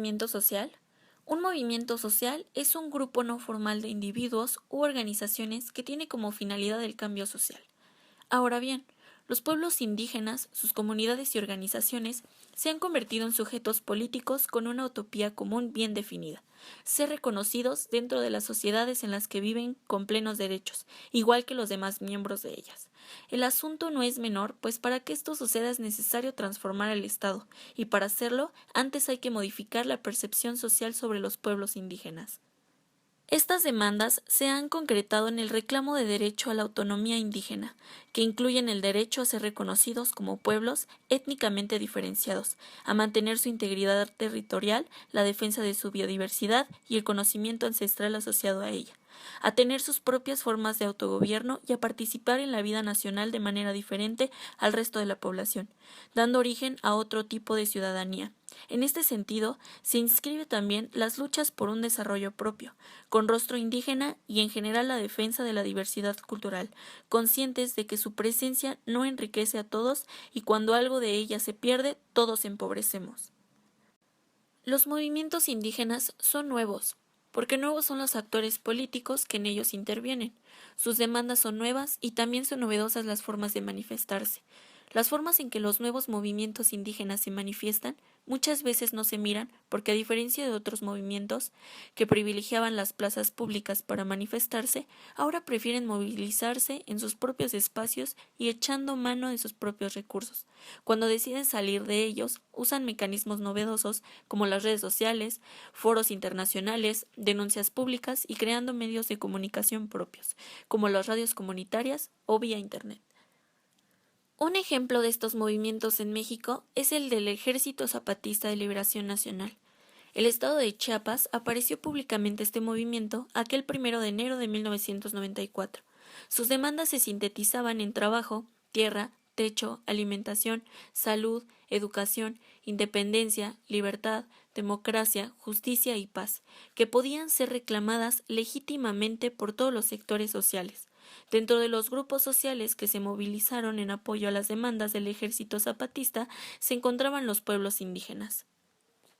movimiento social? Un movimiento social es un grupo no formal de individuos u organizaciones que tiene como finalidad el cambio social. Ahora bien, los pueblos indígenas, sus comunidades y organizaciones se han convertido en sujetos políticos con una utopía común bien definida: ser reconocidos dentro de las sociedades en las que viven con plenos derechos, igual que los demás miembros de ellas. El asunto no es menor, pues para que esto suceda es necesario transformar el Estado, y para hacerlo, antes hay que modificar la percepción social sobre los pueblos indígenas. Estas demandas se han concretado en el reclamo de derecho a la autonomía indígena, que incluyen el derecho a ser reconocidos como pueblos étnicamente diferenciados, a mantener su integridad territorial, la defensa de su biodiversidad y el conocimiento ancestral asociado a ella, a tener sus propias formas de autogobierno y a participar en la vida nacional de manera diferente al resto de la población, dando origen a otro tipo de ciudadanía. En este sentido, se inscribe también las luchas por un desarrollo propio, con rostro indígena y en general la defensa de la diversidad cultural, conscientes de que su presencia no enriquece a todos y cuando algo de ella se pierde, todos empobrecemos. Los movimientos indígenas son nuevos, porque nuevos son los actores políticos que en ellos intervienen. Sus demandas son nuevas y también son novedosas las formas de manifestarse. Las formas en que los nuevos movimientos indígenas se manifiestan muchas veces no se miran porque, a diferencia de otros movimientos que privilegiaban las plazas públicas para manifestarse, ahora prefieren movilizarse en sus propios espacios y echando mano de sus propios recursos. Cuando deciden salir de ellos, usan mecanismos novedosos como las redes sociales, foros internacionales, denuncias públicas y creando medios de comunicación propios, como las radios comunitarias o vía Internet. Un ejemplo de estos movimientos en México es el del Ejército Zapatista de Liberación Nacional. El estado de Chiapas apareció públicamente este movimiento aquel 1 de enero de 1994. Sus demandas se sintetizaban en trabajo, tierra, techo, alimentación, salud, educación, independencia, libertad, democracia, justicia y paz, que podían ser reclamadas legítimamente por todos los sectores sociales. Dentro de los grupos sociales que se movilizaron en apoyo a las demandas del ejército zapatista se encontraban los pueblos indígenas.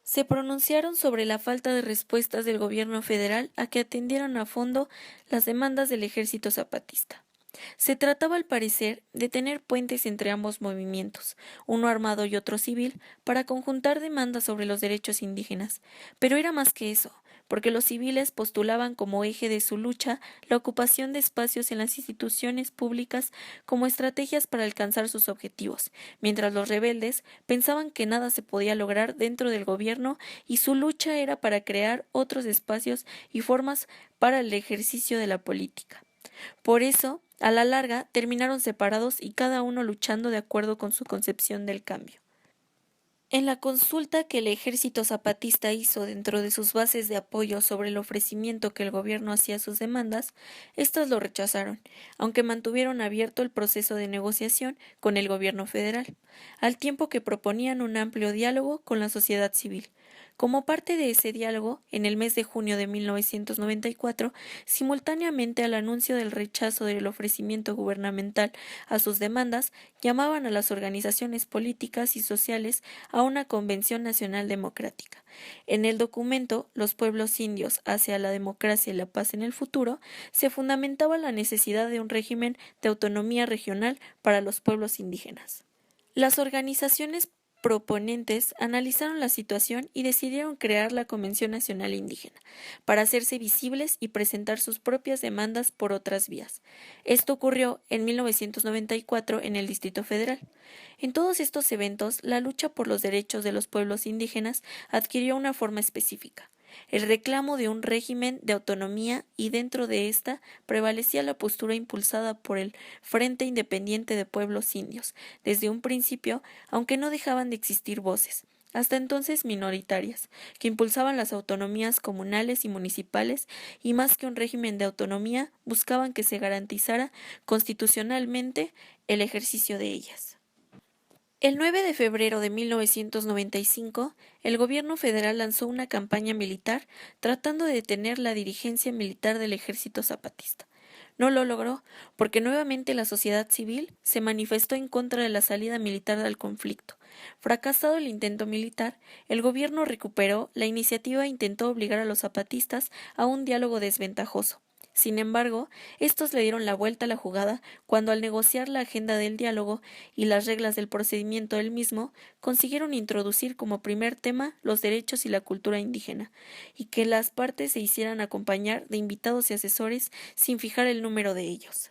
Se pronunciaron sobre la falta de respuestas del gobierno federal a que atendieran a fondo las demandas del ejército zapatista. Se trataba, al parecer, de tener puentes entre ambos movimientos, uno armado y otro civil, para conjuntar demandas sobre los derechos indígenas. Pero era más que eso, porque los civiles postulaban como eje de su lucha la ocupación de espacios en las instituciones públicas como estrategias para alcanzar sus objetivos, mientras los rebeldes pensaban que nada se podía lograr dentro del gobierno y su lucha era para crear otros espacios y formas para el ejercicio de la política. Por eso, a la larga, terminaron separados y cada uno luchando de acuerdo con su concepción del cambio. En la consulta que el ejército zapatista hizo dentro de sus bases de apoyo sobre el ofrecimiento que el gobierno hacía a sus demandas, éstas lo rechazaron, aunque mantuvieron abierto el proceso de negociación con el gobierno federal, al tiempo que proponían un amplio diálogo con la sociedad civil. Como parte de ese diálogo, en el mes de junio de 1994, simultáneamente al anuncio del rechazo del ofrecimiento gubernamental a sus demandas, llamaban a las organizaciones políticas y sociales a una Convención Nacional Democrática. En el documento Los pueblos indios hacia la democracia y la paz en el futuro, se fundamentaba la necesidad de un régimen de autonomía regional para los pueblos indígenas. Las organizaciones proponentes analizaron la situación y decidieron crear la Convención Nacional Indígena para hacerse visibles y presentar sus propias demandas por otras vías. Esto ocurrió en 1994 en el Distrito Federal. En todos estos eventos, la lucha por los derechos de los pueblos indígenas adquirió una forma específica: el reclamo de un régimen de autonomía, y dentro de esta prevalecía la postura impulsada por el Frente Independiente de Pueblos Indios, desde un principio, aunque no dejaban de existir voces, hasta entonces minoritarias, que impulsaban las autonomías comunales y municipales, y más que un régimen de autonomía, buscaban que se garantizara constitucionalmente el ejercicio de ellas. El 9 de febrero de 1995, el gobierno federal lanzó una campaña militar tratando de detener la dirigencia militar del ejército zapatista. No lo logró, porque nuevamente la sociedad civil se manifestó en contra de la salida militar del conflicto. Fracasado el intento militar, el gobierno recuperó la iniciativa e intentó obligar a los zapatistas a un diálogo desventajoso. Sin embargo, estos le dieron la vuelta a la jugada cuando al negociar la agenda del diálogo y las reglas del procedimiento del mismo, consiguieron introducir como primer tema los derechos y la cultura indígena, y que las partes se hicieran acompañar de invitados y asesores sin fijar el número de ellos.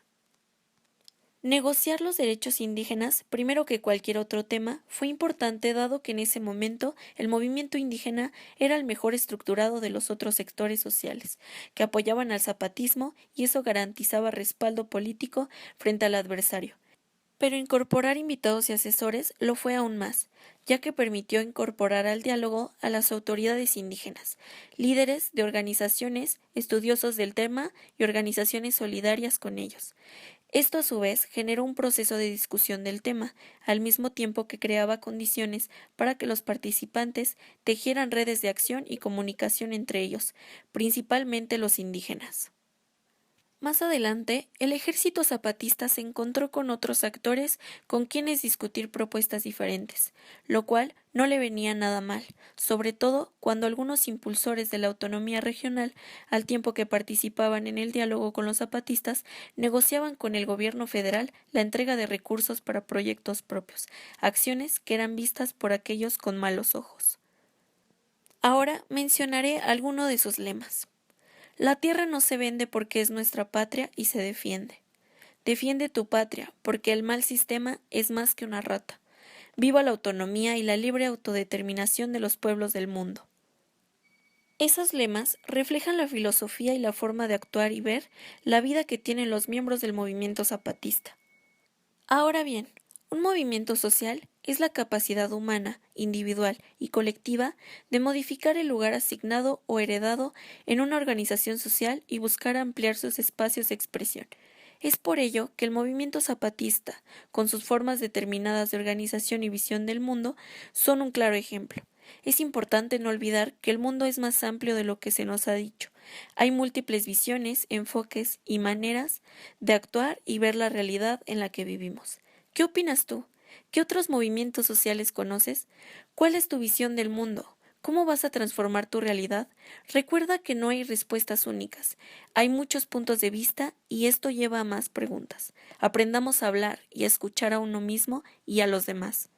Negociar los derechos indígenas, primero que cualquier otro tema, fue importante dado que en ese momento el movimiento indígena era el mejor estructurado de los otros sectores sociales, que apoyaban al zapatismo y eso garantizaba respaldo político frente al adversario. Pero incorporar invitados y asesores lo fue aún más, ya que permitió incorporar al diálogo a las autoridades indígenas, líderes de organizaciones, estudiosos del tema y organizaciones solidarias con ellos. Esto a su vez generó un proceso de discusión del tema, al mismo tiempo que creaba condiciones para que los participantes tejieran redes de acción y comunicación entre ellos, principalmente los indígenas. Más adelante, el ejército zapatista se encontró con otros actores con quienes discutir propuestas diferentes, lo cual no le venía nada mal, sobre todo cuando algunos impulsores de la autonomía regional, al tiempo que participaban en el diálogo con los zapatistas, negociaban con el gobierno federal la entrega de recursos para proyectos propios, acciones que eran vistas por aquellos con malos ojos. Ahora mencionaré alguno de sus lemas. La tierra no se vende porque es nuestra patria y se defiende. Defiende tu patria, porque el mal sistema es más que una rata. Viva la autonomía y la libre autodeterminación de los pueblos del mundo. Esos lemas reflejan la filosofía y la forma de actuar y ver la vida que tienen los miembros del movimiento zapatista. Ahora bien, un movimiento social es la capacidad humana, individual y colectiva de modificar el lugar asignado o heredado en una organización social y buscar ampliar sus espacios de expresión. Es por ello que el movimiento zapatista, con sus formas determinadas de organización y visión del mundo, son un claro ejemplo. Es importante no olvidar que el mundo es más amplio de lo que se nos ha dicho. Hay múltiples visiones, enfoques y maneras de actuar y ver la realidad en la que vivimos. ¿Qué opinas tú? ¿Qué otros movimientos sociales conoces? ¿Cuál es tu visión del mundo? ¿Cómo vas a transformar tu realidad? Recuerda que no hay respuestas únicas. Hay muchos puntos de vista y esto lleva a más preguntas. Aprendamos a hablar y a escuchar a uno mismo y a los demás.